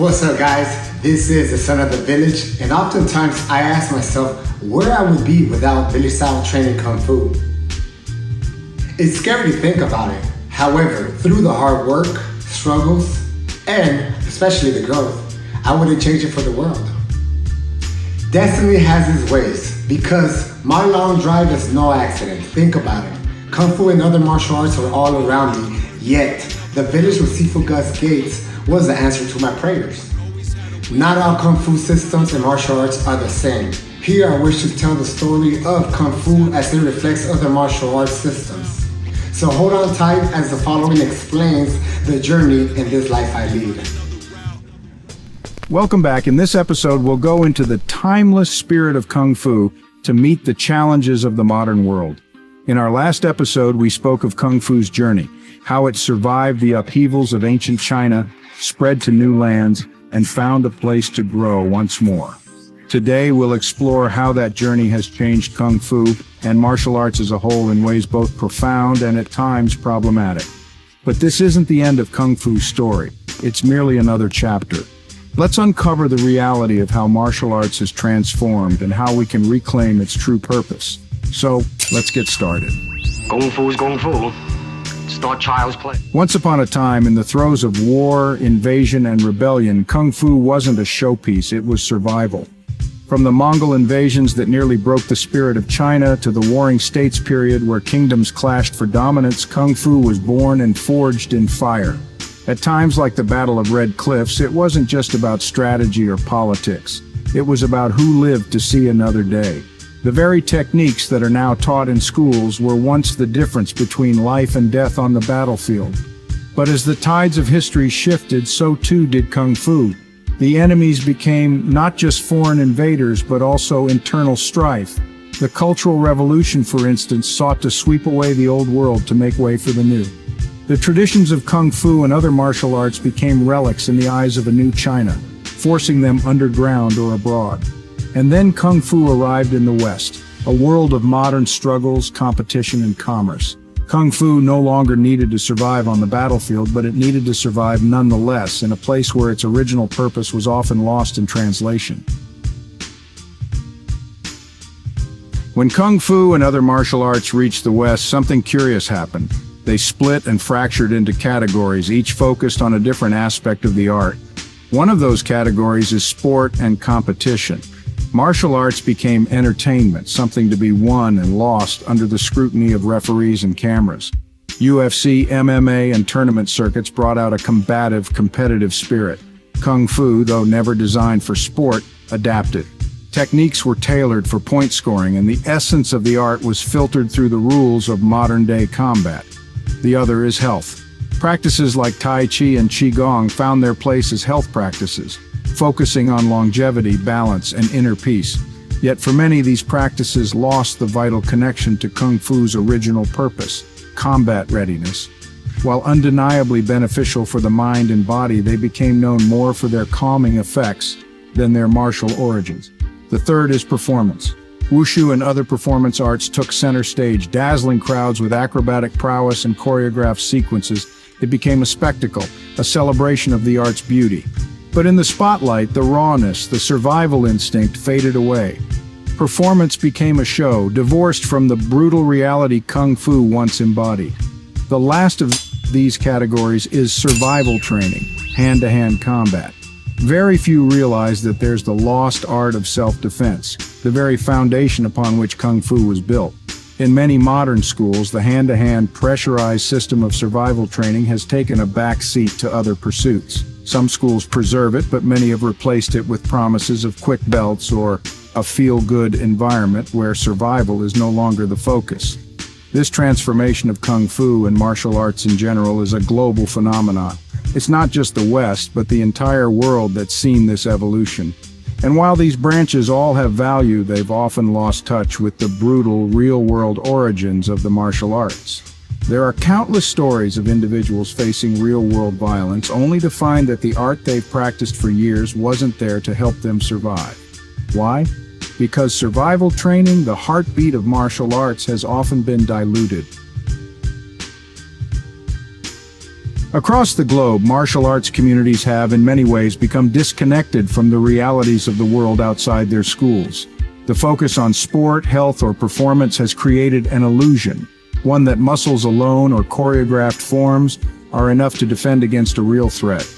What's up, guys? This is the son of the village, and oftentimes I ask myself where I would be without village style training Kung Fu. It's scary to think about it. However, through the hard work, struggles, and especially the growth, I wouldn't change it for the world. Destiny has its ways, because my long drive is no accident. Think about it. Kung Fu and other martial arts are all around me, yet the village with Sifu Gus Gates was the answer to my prayers. Not all Kung Fu systems and martial arts are the same. Here I wish to tell the story of Kung Fu as it reflects other martial arts systems. So hold on tight as the following explains the journey in this life I lead. Welcome back. In this episode, we'll go into the timeless spirit of Kung Fu to meet the challenges of the modern world. In our last episode, we spoke of Kung Fu's journey, how it survived the upheavals of ancient China, spread to new lands, and found a place to grow once more. Today, we'll explore how that journey has changed Kung Fu and martial arts as a whole in ways both profound and at times problematic. But this isn't the end of Kung Fu's story. It's merely another chapter. Let's uncover the reality of how martial arts has transformed and how we can reclaim its true purpose. So, let's get started. Kung Fu is Kung Fu. It's not child's play. Once upon a time, in the throes of war, invasion, and rebellion, Kung Fu wasn't a showpiece, it was survival. From the Mongol invasions that nearly broke the spirit of China to the Warring States period where kingdoms clashed for dominance, Kung Fu was born and forged in fire. At times like the Battle of Red Cliffs, it wasn't just about strategy or politics. It was about who lived to see another day. The very techniques that are now taught in schools were once the difference between life and death on the battlefield. But as the tides of history shifted, so too did Kung Fu. The enemies became not just foreign invaders, but also internal strife. The Cultural Revolution, for instance, sought to sweep away the old world to make way for the new. The traditions of Kung Fu and other martial arts became relics in the eyes of a new China, forcing them underground or abroad. And then Kung Fu arrived in the West, a world of modern struggles, competition, and commerce. Kung Fu no longer needed to survive on the battlefield, but it needed to survive nonetheless in a place where its original purpose was often lost in translation. When Kung Fu and other martial arts reached the West, something curious happened. They split and fractured into categories, each focused on a different aspect of the art. One of those categories is sport and competition. Martial arts became entertainment, something to be won and lost under the scrutiny of referees and cameras. UFC, MMA, and tournament circuits brought out a combative, competitive spirit. Kung Fu, though never designed for sport, adapted. Techniques were tailored for point scoring, and the essence of the art was filtered through the rules of modern-day combat. The other is health. Practices like Tai Chi and Qigong found their place as health practices, focusing on longevity, balance, and inner peace. Yet for many, these practices lost the vital connection to Kung Fu's original purpose, combat readiness. While undeniably beneficial for the mind and body, they became known more for their calming effects than their martial origins. The third is performance. Wushu and other performance arts took center stage, dazzling crowds with acrobatic prowess and choreographed sequences. It became a spectacle, a celebration of the art's beauty. But in the spotlight, the rawness, the survival instinct faded away. Performance became a show, divorced from the brutal reality Kung Fu once embodied. The last of these categories is survival training, hand-to-hand combat. Very few realize that there's the lost art of self-defense, the very foundation upon which Kung Fu was built. In many modern schools, the hand-to-hand pressurized system of survival training has taken a back seat to other pursuits. Some schools preserve it, but many have replaced it with promises of quick belts or a feel-good environment where survival is no longer the focus. This transformation of Kung Fu and martial arts in general is a global phenomenon. It's not just the West, but the entire world that's seen this evolution. And while these branches all have value, they've often lost touch with the brutal, real-world origins of the martial arts. There are countless stories of individuals facing real-world violence, only to find that the art they've practiced for years wasn't there to help them survive. Why? Because survival training, the heartbeat of martial arts, has often been diluted. Across the globe, martial arts communities have, in many ways, become disconnected from the realities of the world outside their schools. The focus on sport, health, or performance has created an illusion, one that muscles alone or choreographed forms are enough to defend against a real threat.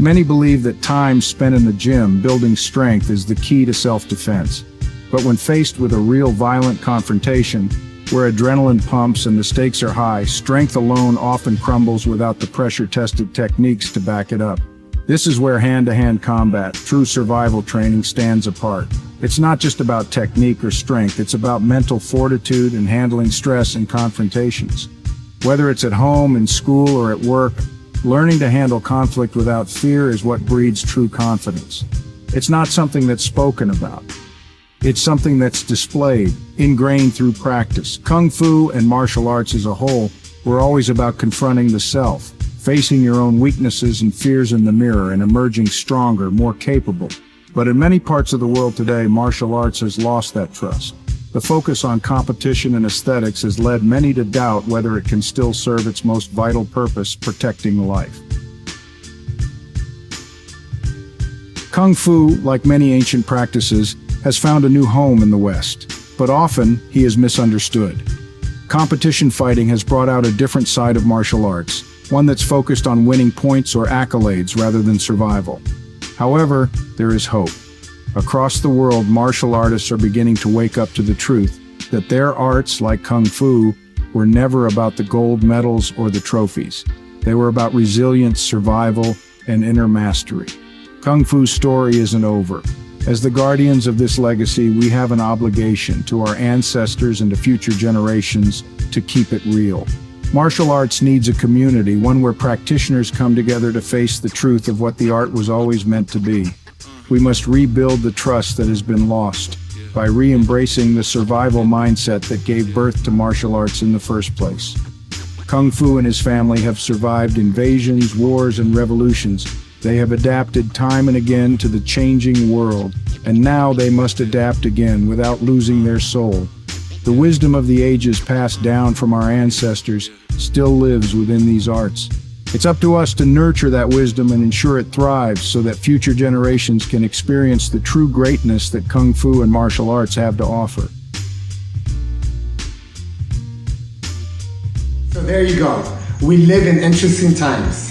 Many believe that time spent in the gym building strength is the key to self-defense. But when faced with a real violent confrontation, where adrenaline pumps and the stakes are high, strength alone often crumbles without the pressure-tested techniques to back it up. This is where hand-to-hand combat, true survival training, stands apart. It's not just about technique or strength, it's about mental fortitude and handling stress in confrontations. Whether it's at home, in school, or at work, learning to handle conflict without fear is what breeds true confidence. It's not something that's spoken about. It's something that's displayed, ingrained through practice. Kung Fu and martial arts as a whole were always about confronting the self, facing your own weaknesses and fears in the mirror, and emerging stronger, more capable. But in many parts of the world today, martial arts has lost that trust. The focus on competition and aesthetics has led many to doubt whether it can still serve its most vital purpose, protecting life. Kung Fu, like many ancient practices, has found a new home in the West, but often he is misunderstood. Competition fighting has brought out a different side of martial arts, one that's focused on winning points or accolades rather than survival. However, there is hope. Across the world, martial artists are beginning to wake up to the truth that their arts, like Kung Fu, were never about the gold medals or the trophies. They were about resilience, survival, and inner mastery. Kung Fu's story isn't over. As the guardians of this legacy, we have an obligation to our ancestors and to future generations to keep it real. Martial arts needs a community, one where practitioners come together to face the truth of what the art was always meant to be. We must rebuild the trust that has been lost by re-embracing the survival mindset that gave birth to martial arts in the first place. Kung Fu and his family have survived invasions, wars, and revolutions. They have adapted time and again to the changing world, and now they must adapt again without losing their soul. The wisdom of the ages passed down from our ancestors still lives within these arts. It's up to us to nurture that wisdom and ensure it thrives so that future generations can experience the true greatness that Kung Fu and martial arts have to offer. So there you go. We live in interesting times.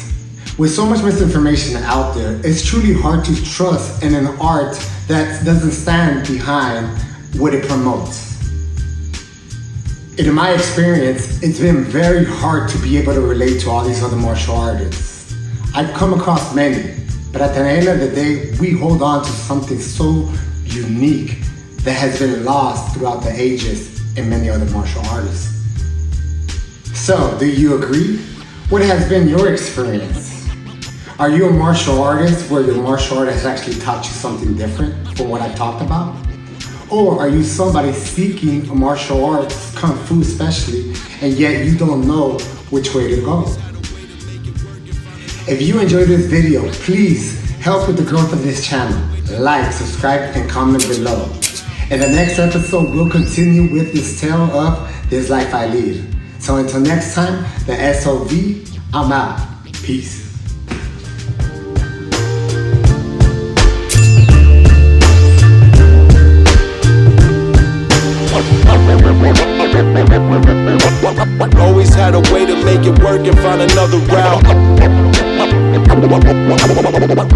With so much misinformation out there, it's truly hard to trust in an art that doesn't stand behind what it promotes. In my experience, it's been very hard to be able to relate to all these other martial artists. I've come across many, but at the end of the day, we hold on to something so unique that has been lost throughout the ages in many other martial artists. So, do you agree? What has been your experience? Are you a martial artist where your martial art has actually taught you something different from what I've talked about? Or are you somebody seeking a martial arts, Kung Fu especially, and yet you don't know which way to go? If you enjoyed this video, please help with the growth of this channel. Like, subscribe, and comment below. In the next episode, we'll continue with this tale of this life I lead. So until next time, the SOV, I'm out. Peace. Always had a way to make it work and find another route.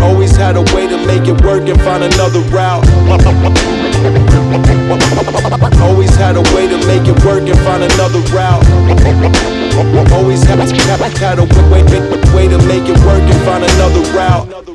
Always had a way to make it work and find another route. Always had a way to make it work and find another route. Always had a way to make it work and find another route.